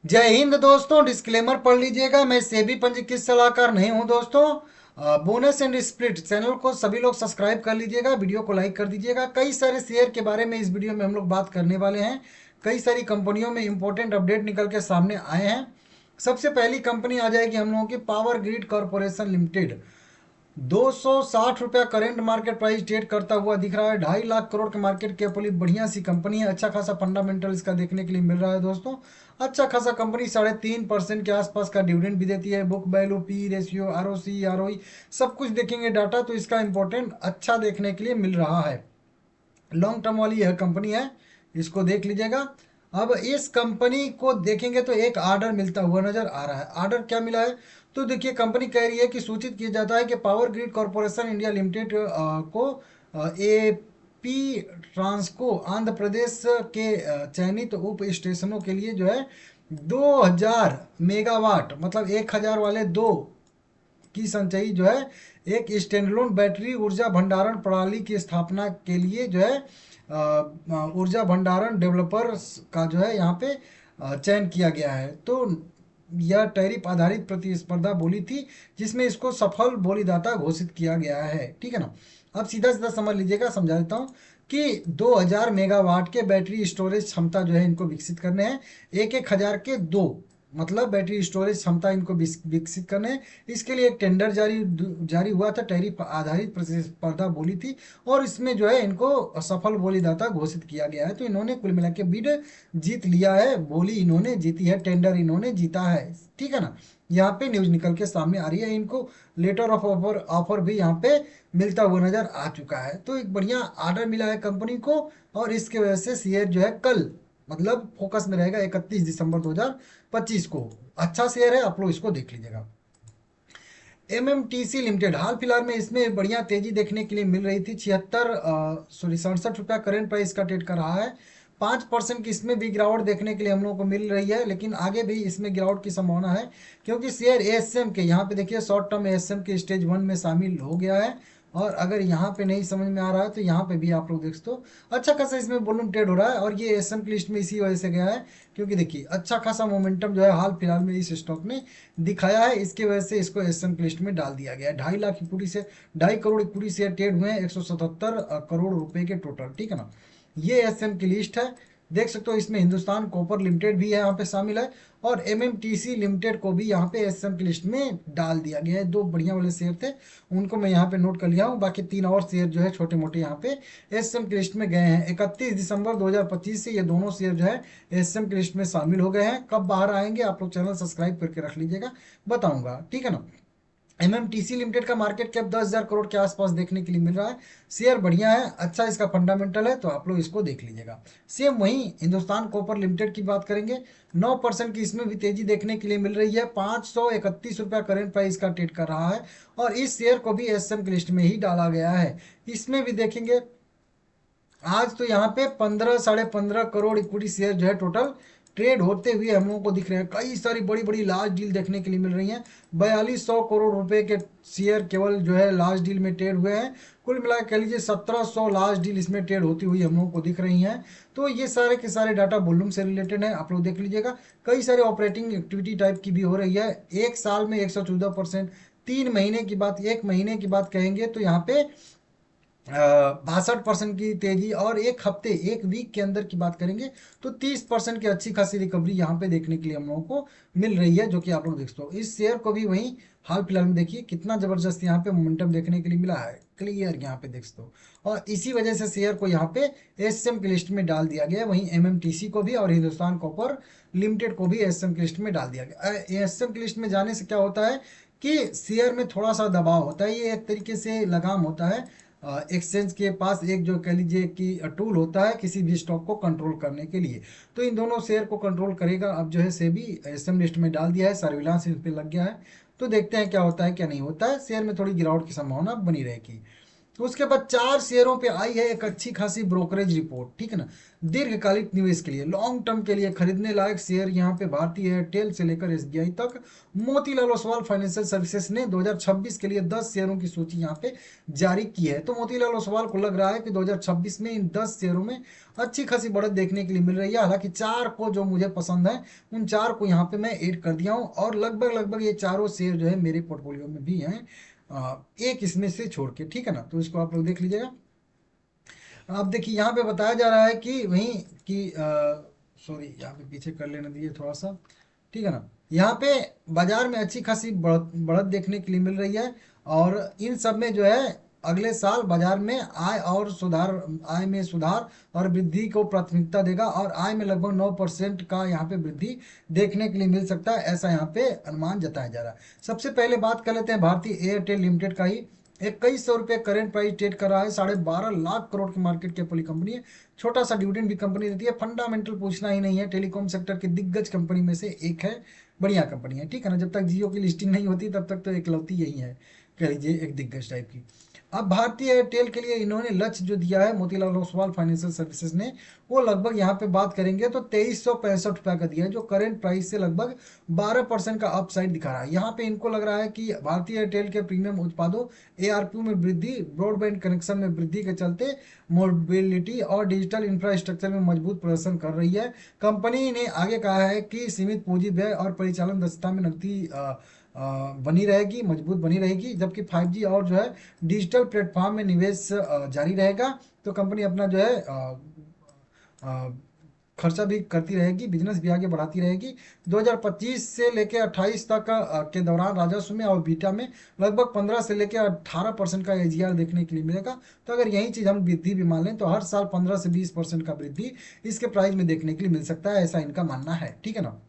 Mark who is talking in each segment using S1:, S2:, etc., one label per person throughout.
S1: जय हिंद दोस्तों। डिस्क्लेमर पढ़ लीजिएगा, मैं सेबी पंजीकृत सलाहकार नहीं हूं दोस्तों। बोनस एंड स्प्लिट चैनल को सभी लोग सब्सक्राइब कर लीजिएगा, वीडियो को लाइक कर दीजिएगा। कई सारे शेयर के बारे में इस वीडियो में हम लोग बात करने वाले हैं। कई सारी कंपनियों में इंपॉर्टेंट अपडेट निकल के सामने आए हैं। सबसे पहली कंपनी आ जाएगी हम लोगों की पावर ग्रिड कॉरपोरेशन लिमिटेड। 260 रुपया करेंट मार्केट प्राइस ट्रेड करता हुआ दिख रहा है। 2.5 लाख करोड़ के मार्केट कैप वाली बढ़िया सी कंपनी है। अच्छा खासा फंडामेंटल इसका देखने के लिए मिल रहा है दोस्तों। अच्छा खासा कंपनी 3.5% के आसपास का डिविडेंड भी देती है। Book value, P ratio, ROC, ROE सब कुछ देखेंगे डाटा तो इसका इंपॉर्टेंट अच्छा देखने के लिए मिल रहा है। लॉन्ग टर्म वाली यह कंपनी है, इसको देख लीजिएगा। अब इस कंपनी को देखेंगे तो एक ऑर्डर मिलता हुआ नजर आ रहा है। ऑर्डर क्या मिला है तो देखिए, कंपनी कह रही है कि सूचित किया जाता है कि power grid corporation India limited को ए पी ट्रांसको आंध्र प्रदेश के चयनित उप स्टेशनों के लिए जो है 2000 मेगावाट मतलब 1000 वाले दो की संचयी जो है एक स्टैंडलोन बैटरी ऊर्जा भंडारण प्रणाली की स्थापना के लिए जो है ऊर्जा भंडारण डेवलपर्स का जो है यहाँ पे चयन किया गया है। तो यह टैरिफ आधारित प्रतिस्पर्धा बोली थी, जिसमें इसको सफल बोलीदाता घोषित किया गया है। ठीक है ना। अब सीधा सीधा समझ लीजिएगा, समझा देता हूँ कि 2000 मेगावाट के बैटरी स्टोरेज क्षमता जो है इनको विकसित करने हैं। एक एक हजार के दो मतलब बैटरी स्टोरेज क्षमता इनको विकसित करने हैं। इसके लिए एक टेंडर जारी हुआ था, टैरिफ आधारित प्रतिस्पर्धा बोली थी, और इसमें जो है इनको सफल बोलीदाता घोषित किया गया है। तो इन्होंने कुल मिला के बिड जीत लिया है, बोली इन्होंने जीती है, टेंडर इन्होंने जीता है। ठीक है ना। यहाँ पे न्यूज निकल के सामने आ रही है। इनको लेटर ऑफ ऑफर भी यहाँ पे मिलता हुआ नजर आ चुका है। तो एक बढ़िया ऑर्डर मिला है कंपनी को, और इसके वजह से शेयर जो है कल मतलब फोकस में रहेगा 31 दिसंबर 2025 को। अच्छा शेयर है, आप लोग इसको देख लीजिएगा। एमएमटीसी लिमिटेड हाल फिलहाल में इसमें बढ़िया तेजी देखने के लिए मिल रही थी। 67 करेंट प्राइस का ट्रेड कर रहा है। 5% की इसमें भी गिरावट देखने के लिए हम लोगों को मिल रही है, लेकिन आगे भी इसमें गिरावट की संभावना है, क्योंकि शेयर एएसएम के यहाँ पे देखिए शॉर्ट टर्म एएसएम के स्टेज 1 में शामिल हो गया है। और अगर यहाँ पे नहीं समझ में आ रहा है तो यहाँ पे भी आप लोग देख सकते हो अच्छा खासा इसमें वॉल्यूम ट्रेड हो रहा है। और ये एसएम की लिस्ट में इसी वजह से गया है, क्योंकि देखिए अच्छा खासा मोमेंटम जो है हाल फिलहाल में इस स्टॉक ने दिखाया है। इसके वजह से इसको एसएम की लिस्ट में डाल दिया गया है। 2.5 लाख इक्विटी से 2.5 करोड़ इक्विटी शेयर ट्रेड हुए हैं, 177 करोड़ रुपए के टोटल। ठीक है ना। ये एसएम की लिस्ट है, देख सकते हो। इसमें हिंदुस्तान कॉपर लिमिटेड भी है यहाँ पे शामिल है, और एमएमटीसी लिमिटेड को भी यहाँ पे एसएम की लिस्ट में डाल दिया गया है। दो बढ़िया वाले शेयर थे, उनको मैं यहाँ पे नोट कर लिया हूँ। बाकी 3 और शेयर जो है छोटे मोटे यहाँ पे एसएम की लिस्ट में गए हैं। 31 दिसंबर 2025 से ये दोनों शेयर जो है एसएम की लिस्ट में शामिल हो गए हैं। कब बाहर आएंगे आप लोग चैनल सब्सक्राइब करके रख लीजिएगा, बताऊंगा। ठीक है ना। एमएमटीसी लिमिटेड का मार्केट कैप 10,000 करोड़ के आसपास देखने के लिए मिल रहा है। शेयर बढ़िया है, अच्छा इसका फंडामेंटल है, तो आप लोग इसको देख लीजिएगा। सेम वहीं हिंदुस्तान कॉपर लिमिटेड की बात करेंगे। 9% की इसमें भी तेजी देखने के लिए मिल रही है। 531 रुपया करेंट प्राइस का ट्रेड कर रहा है, और इस शेयर को भी एसएम की लिस्ट में ही डाला गया है। इसमें भी देखेंगे आज तो यहाँ पे 15 साढ़े 15 करोड़ इक्विटी शेयर जो है टोटल ट्रेड होते हुए हम लोगों को दिख रहे हैं। कई सारी बड़ी बड़ी लार्ज डील देखने के लिए मिल रही हैं। 4200 करोड़ रुपए के शेयर केवल जो है लार्ज डील में ट्रेड हुए हैं। कुल मिला के कह लीजिए 1700 लार्ज डील इसमें ट्रेड होती हुई हम लोगों को दिख रही हैं। तो ये सारे के सारे डाटा वॉल्यूम से रिलेटेड है, आप लोग देख लीजिएगा। कई सारे ऑपरेटिंग एक्टिविटी टाइप की भी हो रही है। एक साल में 114%, 3 महीने की बात, 1 महीने की बात कहेंगे तो यहाँ पे 62% की तेजी, और एक हफ्ते एक वीक के अंदर की बात करेंगे तो 30% की अच्छी खासी रिकवरी यहाँ पे देखने के लिए हम लोगों को मिल रही है, जो कि आप लोग देख सकते हो। इस शेयर को भी वहीं हाल फिलहाल में देखिए कितना जबरदस्त यहाँ पे मोमेंटम देखने के लिए मिला है, क्लियर यहाँ पे देख सकते हो। और इसी वजह से शेयर को यहाँ पे एसएम की लिस्ट में डाल दिया गया। वहीं एमएमटीसी को भी और हिंदुस्तान कॉपर लिमिटेड को भी एसएम की लिस्ट में डाल दिया गया। एसएम की लिस्ट में जाने से क्या होता है कि शेयर में थोड़ा सा दबाव होता है, ये एक तरीके से लगाम होता है। एक्सचेंज के पास एक जो कह लीजिए कि टूल होता है किसी भी स्टॉक को कंट्रोल करने के लिए, तो इन दोनों शेयर को कंट्रोल करेगा। अब जो है सेबी एसएम लिस्ट में डाल दिया है, सर्विलांस इन पे लग गया है। तो देखते हैं क्या होता है क्या नहीं होता है। शेयर में थोड़ी गिरावट की संभावना बनी रहेगी। उसके बाद 4 शेयरों पे आई है एक अच्छी खासी ब्रोकरेज रिपोर्ट, ठीक है ना। दीर्घकालिक निवेश के लिए, लॉन्ग टर्म के लिए खरीदने लायक शेयर यहाँ पे भारतीय एयरटेल से लेकर एसबीआई तक। मोतीलाल ओसवाल फाइनेंशियल सर्विसेज ने 2026 के लिए 10 शेयरों की सूची यहाँ पे जारी की है। तो मोतीलाल ओसवाल को लग रहा है कि 2026 में इन 10 शेयरों में अच्छी खासी बढ़त देखने के लिए मिल रही है। हालांकि 4 को जो मुझे पसंद है, उन 4 को यहाँ पे मैं ऐड कर दिया हूँ, और लगभग लगभग ये चारों शेयर जो है मेरे पोर्टफोलियो में भी हैं, एक इसमें से छोड़ के, ठीक है ना। तो इसको आप लोग देख लीजिएगा। अब देखिए यहाँ पे बताया जा रहा है कि वहीं कि सॉरी, यहाँ पे पीछे कर लेने दीजिए थोड़ा सा, ठीक है ना। यहाँ पे बाजार में अच्छी खासी बढ़त बढ़त देखने के लिए मिल रही है, और इन सब में जो है अगले साल बाजार में आय में सुधार और वृद्धि को प्राथमिकता देगा, और आय में लगभग 9% का यहाँ पे वृद्धि देखने के लिए मिल सकता है, ऐसा यहाँ पे अनुमान जताया जा रहा है। सबसे पहले बात कर लेते हैं भारतीय एयरटेल लिमिटेड का ही। 2100 रुपये करेंट प्राइस ट्रेड कर रहा है। 12.5 लाख करोड़ की मार्केट कैप वाली कंपनी है। छोटा सा डिविडेंड भी कंपनी देती है। फंडामेंटल पूछना ही नहीं है, टेलीकॉम सेक्टर की दिग्गज कंपनी में से एक है, बढ़िया कंपनी है, ठीक है ना। जब तक जियो की लिस्टिंग नहीं होती तब तक तो एकलौती यही है, कह लीजिए एक दिग्गज टाइप की। अब भारतीय एयरटेल के लिए इन्होंने लक्ष्य जो दिया है मोतीलाल ओसवाल फाइनेंशियल सर्विसेज ने, वो लगभग यहाँ पे बात करेंगे तो 2365 का दिया है, जो करेंट प्राइस से लगभग 12% का अपसाइड दिखा रहा है। यहाँ पे इनको लग रहा है कि भारतीय एयरटेल के प्रीमियम उत्पादों, एआरपी में वृद्धि, ब्रॉडबैंड कनेक्शन में वृद्धि के चलते मोबिलिटी और डिजिटल इंफ्रास्ट्रक्चर में मजबूत प्रदर्शन कर रही है। कंपनी ने आगे कहा है कि सीमित पूंजी व्यय और परिचालन दक्षता में नकदी बनी रहेगी, मजबूत बनी रहेगी, जबकि 5G और जो है डिजिटल प्लेटफॉर्म में निवेश जारी रहेगा। तो कंपनी अपना जो है खर्चा भी करती रहेगी, बिजनेस भी आगे बढ़ाती रहेगी। 2025 से लेकर 28 तक के दौरान राजस्व में और बीटा में लगभग 15 से लेकर 18% का एजीआर देखने के लिए मिलेगा। तो अगर यही चीज़ हम वृद्धि भी मान लें तो हर साल 15 से 20% का वृद्धि इसके प्राइस में देखने के लिए मिल सकता है, ऐसा इनका मानना है, ठीक है ना।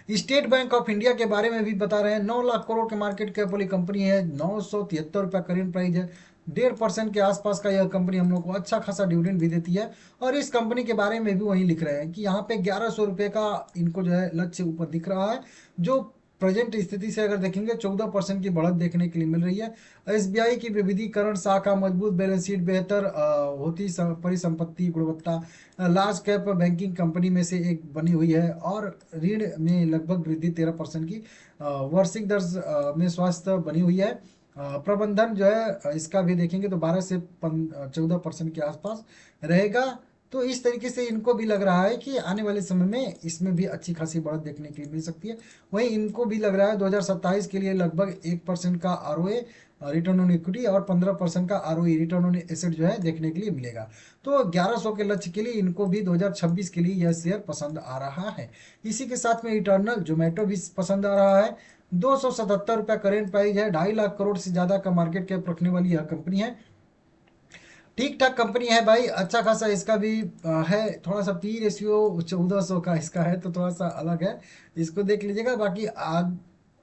S1: स्टेट बैंक ऑफ इंडिया के बारे में भी बता रहे हैं। 9 लाख करोड़ के मार्केट कैप वाली कंपनी है। 973 रुपया करेंट प्राइस है। 1.5% के आसपास का यह कंपनी हम लोग को अच्छा खासा डिविडेंड भी देती है। और इस कंपनी के बारे में भी वही लिख रहे हैं कि यहाँ पे 1100 रुपये का इनको जो है लक्ष्य ऊपर दिख रहा है, जो प्रेजेंट स्थिति से अगर देखेंगे 14% की बढ़त देखने के लिए मिल रही है। एसबीआई की विविधीकरण शाखा, मजबूत बैलेंस शीट, बेहतर होती परिसंपत्ति गुणवत्ता, लार्ज कैप बैंकिंग कंपनी में से एक बनी हुई है, और ऋण में लगभग वृद्धि 13% की वार्षिक दर में स्वास्थ्य बनी हुई है। प्रबंधन जो है इसका भी देखेंगे तो 12 से 14% के आसपास रहेगा। तो इस तरीके से इनको भी लग रहा है कि आने वाले समय में इसमें भी अच्छी खासी बढ़त देखने के लिए मिल सकती है। वहीं इनको भी लग रहा है 2027 के लिए लगभग 1% का आरओए रिटर्न ऑन इक्विटी और 15% का आरओई रिटर्न ऑन एसेट जो है देखने के लिए मिलेगा। तो 1100 के लक्ष्य के लिए इनको भी 2026 के लिए यह शेयर पसंद आ रहा है। इसी के साथ में इटर्नल जोमेटो भी पसंद आ रहा है। 277 रुपया करेंट प्राइस है। 2.5 लाख करोड़ से ज्यादा का मार्केट कैप रखने वाली यह कंपनी है। ठीक ठाक कंपनी है भाई, अच्छा खासा इसका भी है। थोड़ा सा पी रेशियो 1400 का इसका है, तो थोड़ा सा अलग है, इसको देख लीजिएगा। बाकी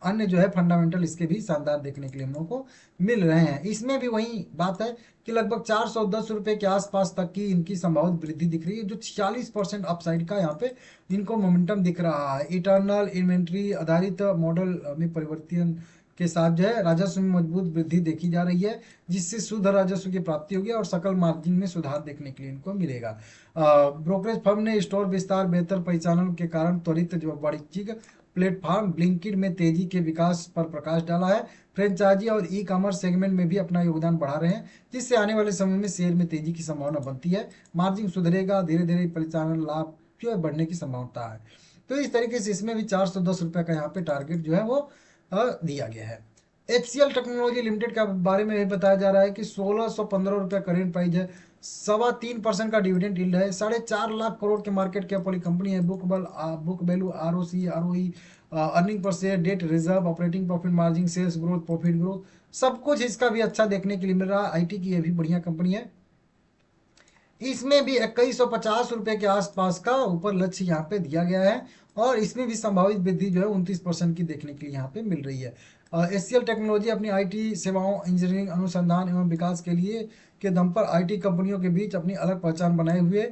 S1: अन्य जो है फंडामेंटल इसके भी शानदार देखने के लिए हम लोगों को मिल रहे हैं। इसमें भी वही बात है कि लगभग 410 रुपये के आसपास तक की इनकी संभावित वृद्धि दिख रही है, जो 46% अपसाइड का यहाँ पे इनको मोमेंटम दिख रहा है। इटर्नल इन्वेंट्री आधारित मॉडल में परिवर्तन के साथ जो है राजस्व में मजबूत वृद्धि देखी जा रही है, जिससे शुद्ध राजस्व की प्राप्ति होगी और सकल मार्जिन में सुधार देखने के लिए इनको मिलेगा। ब्रोकरेज फर्म ने स्टोर विस्तार, बेहतर परिचालन के कारण त्वरित जो वाणिज्यिक प्लेटफॉर्म ब्लिंकिट में तेजी के विकास पर प्रकाश डाला है। फ्रेंचाइजी और ई कॉमर्स सेगमेंट में भी अपना योगदान बढ़ा रहे हैं, जिससे आने वाले समय में शेयर में तेजी की संभावना बनती है। मार्जिन सुधरेगा, धीरे धीरे परिचालन लाभ जो है बढ़ने की संभावना है। तो इस तरीके से इसमें भी 410 रुपये का यहाँ पे टारगेट जो है वो दिया गया है। HCL टेक्नोलॉजी लिमिटेड के बारे में भी बताया जा रहा है कि 1615 रुपये करेंट प्राइस है। 3.25% का डिविडेंड यील्ड है। 4.5 लाख करोड़ के मार्केट कैप वाली कंपनी है। Book value, ROC, ROE, earning per share, debt reserve, operating profit margin, sales growth, profit growth, सब कुछ इसका भी अच्छा देखने के लिए मिल रहा है। IT की ये भी बढ़िया कंपनी है। इसमें भी 2150 रुपये के आसपास का ऊपर लक्ष्य यहाँ पे दिया गया है, और इसमें भी संभावित वृद्धि जो है 29% की देखने के लिए यहाँ पे मिल रही है। HCL टेक्नोलॉजी अपनी IT सेवाओं, इंजीनियरिंग, अनुसंधान एवं विकास के लिए के दम पर IT कंपनियों के बीच अपनी अलग पहचान बनाए हुए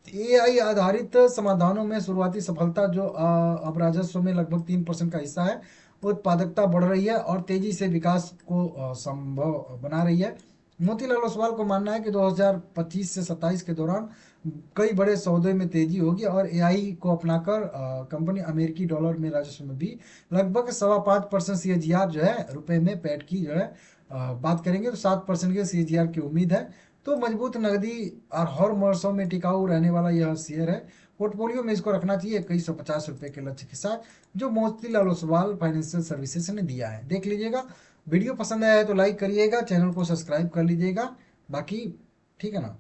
S1: AI आधारित समाधानों में शुरुआती सफलता, जो अब राजस्व में लगभग 3% का हिस्सा है, उत्पादकता बढ़ रही है और तेजी से विकास को संभव बना रही है। मोतीलाल ओसवाल को मानना है कि 2025 से 27 के दौरान कई बड़े सौदे में तेजी होगी और एआई को अपनाकर कंपनी अमेरिकी डॉलर में राजस्व में भी लगभग 5.25% सीएजीआर जो है रुपए में पैट की जो है बात करेंगे तो 7% के सीएजीआर की उम्मीद है। तो मजबूत नकदी और हर मौसम में टिकाऊ रहने वाला यह शेयर है। पोर्टफोलियो में इसको रखना चाहिए 2150 रुपए के लक्ष्य के साथ, जो मोतीलाल ओसवाल फाइनेंशियल सर्विसेज ने दिया है। देख लीजिएगा। वीडियो पसंद आया है तो लाइक करिएगा, चैनल को सब्सक्राइब कर लीजिएगा। बाकी ठीक है ना।